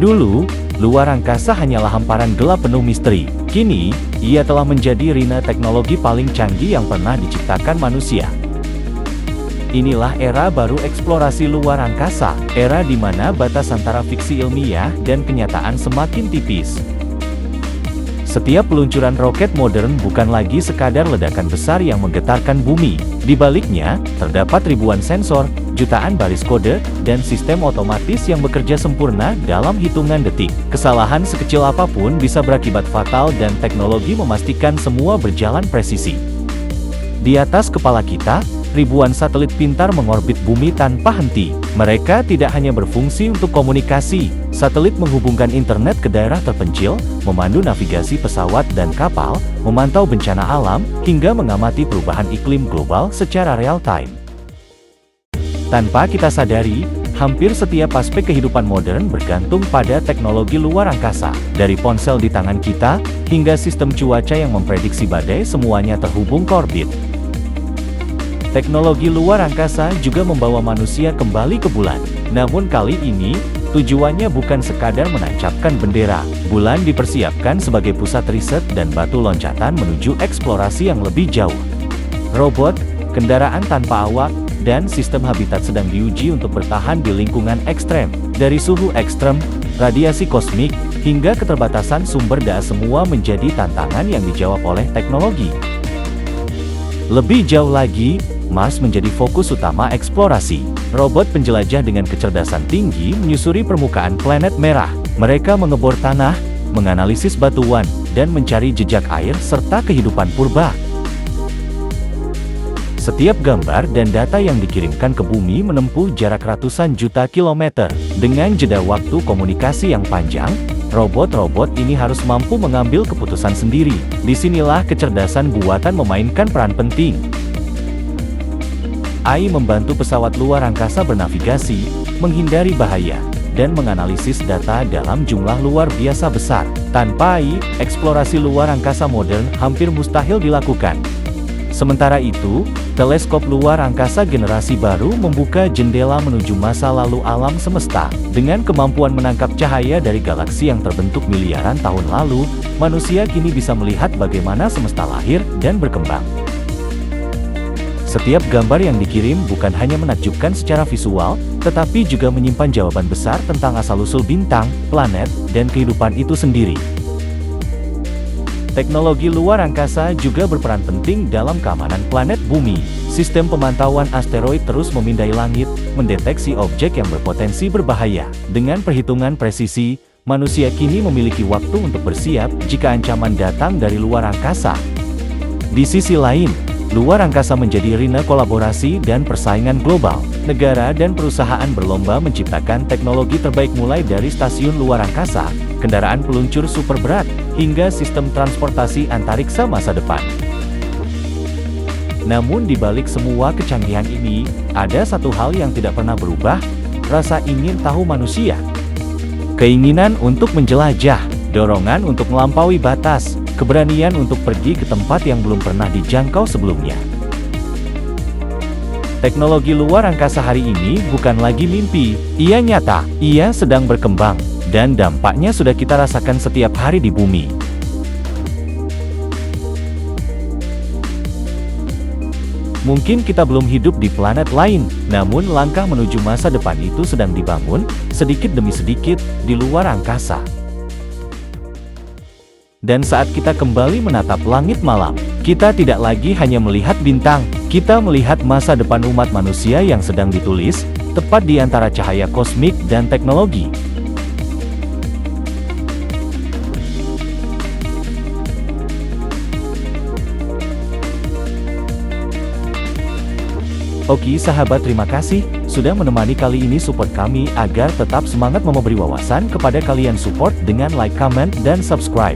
Dulu, luar angkasa hanyalah hamparan gelap penuh misteri. Kini, ia telah menjadi arena teknologi paling canggih yang pernah diciptakan manusia. Inilah era baru eksplorasi luar angkasa, era di mana batas antara fiksi ilmiah dan kenyataan semakin tipis. Setiap peluncuran roket modern bukan lagi sekadar ledakan besar yang menggetarkan bumi. Di baliknya, terdapat ribuan sensor, jutaan baris kode, dan sistem otomatis yang bekerja sempurna dalam hitungan detik. Kesalahan sekecil apapun bisa berakibat fatal dan teknologi memastikan semua berjalan presisi. Di atas kepala kita, ribuan satelit pintar mengorbit bumi tanpa henti. Mereka tidak hanya berfungsi untuk komunikasi. Satelit menghubungkan internet ke daerah terpencil, memandu navigasi pesawat dan kapal, memantau bencana alam, hingga mengamati perubahan iklim global secara real-time. Tanpa kita sadari, hampir setiap aspek kehidupan modern bergantung pada teknologi luar angkasa. Dari ponsel di tangan kita, hingga sistem cuaca yang memprediksi badai, semuanya terhubung ke orbit. Teknologi luar angkasa juga membawa manusia kembali ke bulan. Namun kali ini, tujuannya bukan sekadar menancapkan bendera. Bulan dipersiapkan sebagai pusat riset dan batu loncatan menuju eksplorasi yang lebih jauh. Robot, kendaraan tanpa awak, dan sistem habitat sedang diuji untuk bertahan di lingkungan ekstrem. Dari suhu ekstrem, radiasi kosmik, hingga keterbatasan sumber daya, semua menjadi tantangan yang dijawab oleh teknologi. Lebih jauh lagi, Mars menjadi fokus utama eksplorasi. Robot penjelajah dengan kecerdasan tinggi menyusuri permukaan planet merah. Mereka mengebor tanah, menganalisis batuan, dan mencari jejak air serta kehidupan purba. Setiap gambar dan data yang dikirimkan ke bumi menempuh jarak ratusan juta kilometer. Dengan jeda waktu komunikasi yang panjang, robot-robot ini harus mampu mengambil keputusan sendiri. Disinilah kecerdasan buatan memainkan peran penting. AI membantu pesawat luar angkasa bernavigasi, menghindari bahaya, dan menganalisis data dalam jumlah luar biasa besar. Tanpa AI, eksplorasi luar angkasa modern hampir mustahil dilakukan. Sementara itu, teleskop luar angkasa generasi baru membuka jendela menuju masa lalu alam semesta. Dengan kemampuan menangkap cahaya dari galaksi yang terbentuk miliaran tahun lalu, manusia kini bisa melihat bagaimana semesta lahir dan berkembang. Setiap gambar yang dikirim bukan hanya menakjubkan secara visual, tetapi juga menyimpan jawaban besar tentang asal-usul bintang, planet, dan kehidupan itu sendiri. Teknologi luar angkasa juga berperan penting dalam keamanan planet bumi. Sistem pemantauan asteroid terus memindai langit, mendeteksi objek yang berpotensi berbahaya. Dengan perhitungan presisi, manusia kini memiliki waktu untuk bersiap jika ancaman datang dari luar angkasa. Di sisi lain, luar angkasa menjadi arena kolaborasi dan persaingan global. Negara dan perusahaan berlomba menciptakan teknologi terbaik mulai dari stasiun luar angkasa, kendaraan peluncur super berat, hingga sistem transportasi antariksa masa depan. Namun di balik semua kecanggihan ini, ada satu hal yang tidak pernah berubah, rasa ingin tahu manusia. Keinginan untuk menjelajah, dorongan untuk melampaui batas, keberanian untuk pergi ke tempat yang belum pernah dijangkau sebelumnya. Teknologi luar angkasa hari ini bukan lagi mimpi, ia nyata, ia sedang berkembang, dan dampaknya sudah kita rasakan setiap hari di bumi. Mungkin kita belum hidup di planet lain, namun langkah menuju masa depan itu sedang dibangun, sedikit demi sedikit, di luar angkasa. Dan saat kita kembali menatap langit malam, kita tidak lagi hanya melihat bintang, kita melihat masa depan umat manusia yang sedang ditulis, tepat di antara cahaya kosmik dan teknologi. Oke sahabat, terima kasih sudah menemani kali ini. Support kami agar tetap semangat memberi wawasan kepada kalian. Support dengan like, comment, dan subscribe.